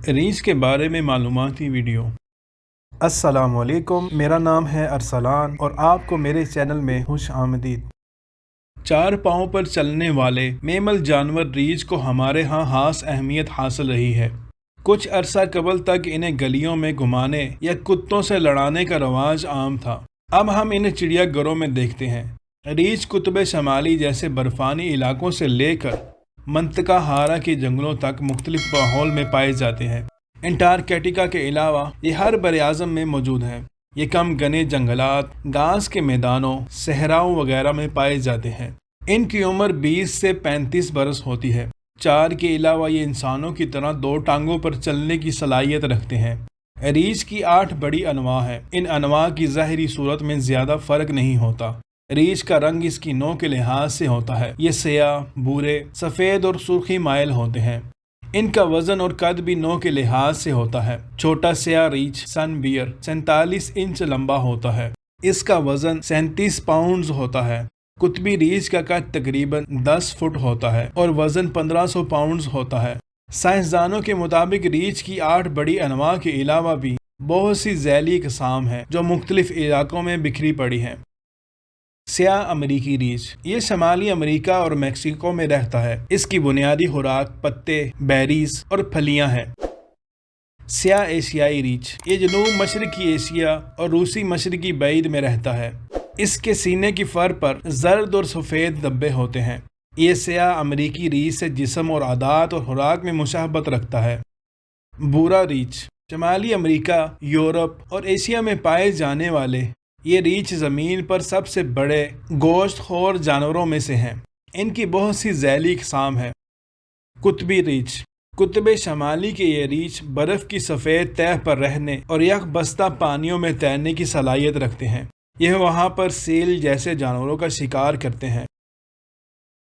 ریچھ کے بارے میں معلوماتی ویڈیو۔ السلام علیکم، میرا نام ہے ارسلان اور آپ کو میرے چینل میں خوش آمدید۔ 4 پاؤں پر چلنے والے میمل جانور ریچھ کو ہمارے ہاں خاص اہمیت حاصل رہی ہے۔ کچھ عرصہ قبل تک انہیں گلیوں میں گھمانے یا کتوں سے لڑانے کا رواج عام تھا۔ اب ہم انہیں چڑیا گھروں میں دیکھتے ہیں۔ ریچھ قطب شمالی جیسے برفانی علاقوں سے لے کر منطقہ ہارا کے جنگلوں تک مختلف ماحول میں پائے جاتے ہیں۔ انٹارکٹیکا کے علاوہ یہ ہر براعظم میں موجود ہیں۔ یہ کم گھنے جنگلات، گھاس کے میدانوں، صحراؤں وغیرہ میں پائے جاتے ہیں۔ ان کی عمر 20 سے 35 برس ہوتی ہے۔ 4 کے علاوہ یہ انسانوں کی طرح 2 ٹانگوں پر چلنے کی صلاحیت رکھتے ہیں۔ ریچھ کی 8 بڑی انواع ہیں۔ ان انواع کی ظاہری صورت میں زیادہ فرق نہیں ہوتا۔ ریچھ کا رنگ اس کی نوع کے لحاظ سے ہوتا ہے۔ یہ سیاہ، بھورے، سفید اور سرخی مائل ہوتے ہیں۔ ان کا وزن اور قد بھی نوع کے لحاظ سے ہوتا ہے۔ چھوٹا سیاہ ریچھ سن بیئر 47 انچ لمبا ہوتا ہے۔ اس کا وزن 37 پاؤنڈز ہوتا ہے۔ قطبی ریچھ کا قد تقریباً 10 فٹ ہوتا ہے اور وزن 1500 پاؤنڈز ہوتا ہے۔ سائنسدانوں کے مطابق ریچھ کی 8 بڑی انواع کے علاوہ بھی بہت سی ذیلی اقسام ہیں جو مختلف علاقوں میں بکھری پڑی ہیں۔ سیاہ امریکی ریچھ یہ شمالی امریکہ اور میکسیکو میں رہتا ہے۔ اس کی بنیادی خوراک پتے، بیریز اور پھلیاں ہیں۔ سیاہ ایشیائی ریچھ یہ جنوب مشرقی ایشیا اور روسی مشرقی بعید میں رہتا ہے۔ اس کے سینے کی فر پر زرد اور سفید دھبے ہوتے ہیں۔ یہ سیاہ امریکی ریچھ سے جسم اور عادات اور خوراک میں مشابہت رکھتا ہے۔ بھورا ریچھ شمالی امریکہ، یورپ اور ایشیا میں پائے جانے والے یہ ریچھ زمین پر سب سے بڑے گوشت خور جانوروں میں سے ہیں۔ ان کی بہت سی ذیلی اقسام ہیں۔ قطبی ریچھ قطب شمالی کے یہ ریچھ برف کی سفید تہہ پر رہنے اور یک بستہ پانیوں میں تیرنے کی صلاحیت رکھتے ہیں۔ یہ وہاں پر سیل جیسے جانوروں کا شکار کرتے ہیں۔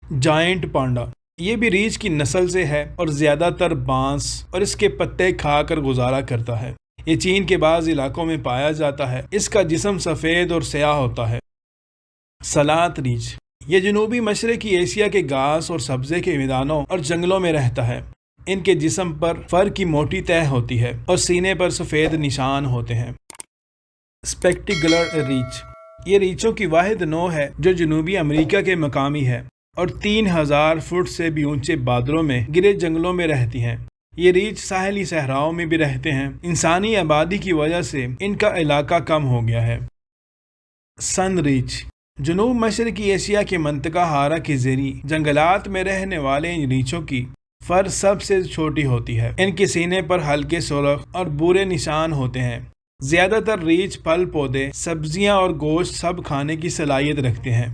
جائنٹ پانڈا یہ بھی ریچھ کی نسل سے ہے اور زیادہ تر بانس اور اس کے پتے کھا کر گزارا کرتا ہے۔ یہ چین کے بعض علاقوں میں پایا جاتا ہے۔ اس کا جسم سفید اور سیاہ ہوتا ہے۔ سلات ریچھ یہ جنوبی مشرقی ایشیا کے گھاس اور سبزے کے میدانوں اور جنگلوں میں رہتا ہے۔ ان کے جسم پر فر کی موٹی تہہ ہوتی ہے اور سینے پر سفید نشان ہوتے ہیں۔ اسپیکٹیکولر ریچھ یہ ریچھوں کی واحد نوع ہے جو جنوبی امریکہ کے مقامی ہے اور 3000 فٹ سے بھی اونچے بادلوں میں گرے جنگلوں میں رہتی ہیں۔ یہ ریچھ ساحلی صحراؤں میں بھی رہتے ہیں۔ انسانی آبادی کی وجہ سے ان کا علاقہ کم ہو گیا ہے۔ سن ریچھ جنوب مشرقی ایشیا کے منطقہ ہارا کے زیریں جنگلات میں رہنے والے ان ریچھوں کی فر سب سے چھوٹی ہوتی ہے۔ ان کے سینے پر ہلکے سرخ اور بھورے نشان ہوتے ہیں۔ زیادہ تر ریچھ پھل پودے، سبزیاں اور گوشت سب کھانے کی صلاحیت رکھتے ہیں۔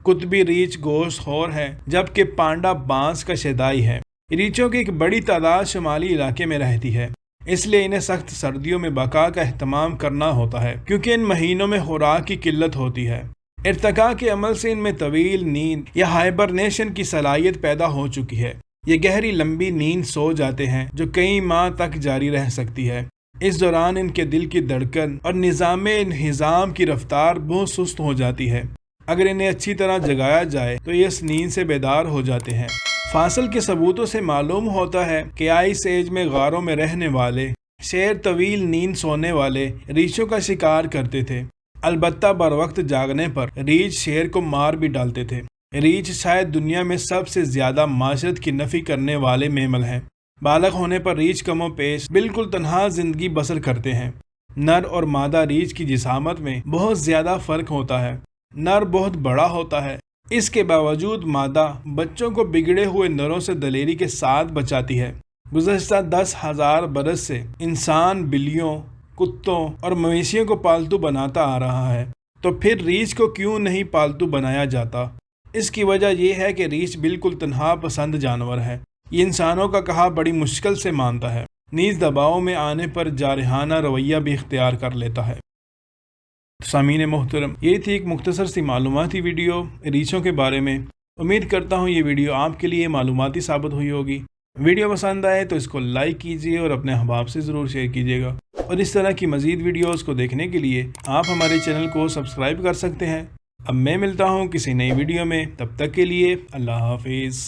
قطبی ریچھ گوشت خور ہے جبکہ پانڈا بانس کا شیدائی ہے۔ ریچھوں کی ایک بڑی تعداد شمالی علاقے میں رہتی ہے، اس لیے انہیں سخت سردیوں میں بقا کا اہتمام کرنا ہوتا ہے کیونکہ ان مہینوں میں خوراک کی قلت ہوتی ہے۔ ارتقاء کے عمل سے ان میں طویل نیند یا ہائبرنیشن کی صلاحیت پیدا ہو چکی ہے۔ یہ گہری لمبی نیند سو جاتے ہیں جو کئی ماہ تک جاری رہ سکتی ہے۔ اس دوران ان کے دل کی دھڑکن اور نظام انہضام کی رفتار بہت سست ہو جاتی ہے۔ اگر انہیں اچھی طرح جگایا جائے تو یہ اس نیند سے بیدار ہو جاتے ہیں۔ فاصل کے ثبوتوں سے معلوم ہوتا ہے کہ آئس ایج میں غاروں میں رہنے والے شیر طویل نیند سونے والے ریچھوں کا شکار کرتے تھے۔ البتہ بر وقت جاگنے پر ریچھ شیر کو مار بھی ڈالتے تھے۔ ریچھ شاید دنیا میں سب سے زیادہ معاشرت کی نفی کرنے والے میمل ہیں۔ بالغ ہونے پر ریچھ کم و بیش بالکل تنہا زندگی بسر کرتے ہیں۔ نر اور مادہ ریچھ کی جسامت میں بہت زیادہ فرق ہوتا ہے۔ نر بہت بڑا ہوتا ہے، اس کے باوجود مادہ بچوں کو بگڑے ہوئے نروں سے دلیری کے ساتھ بچاتی ہے۔ گزشتہ 10,000 برس سے انسان بلیوں، کتوں اور مویشیوں کو پالتو بناتا آ رہا ہے، تو پھر ریچھ کو کیوں نہیں پالتو بنایا جاتا؟ اس کی وجہ یہ ہے کہ ریچھ بالکل تنہا پسند جانور ہے۔ یہ انسانوں کا کہا بڑی مشکل سے مانتا ہے، نیز دباؤ میں آنے پر جارحانہ رویہ بھی اختیار کر لیتا ہے۔ سامعین محترم، یہ تھی ایک مختصر سی معلوماتی ویڈیو ریچھوں کے بارے میں۔ امید کرتا ہوں یہ ویڈیو آپ کے لیے معلوماتی ثابت ہوئی ہوگی۔ ویڈیو پسند آئے تو اس کو لائک کیجیے اور اپنے احباب سے ضرور شیئر کیجیے گا، اور اس طرح کی مزید ویڈیوز کو دیکھنے کے لیے آپ ہمارے چینل کو سبسکرائب کر سکتے ہیں۔ اب میں ملتا ہوں کسی نئی ویڈیو میں، تب تک کے لیے اللہ حافظ۔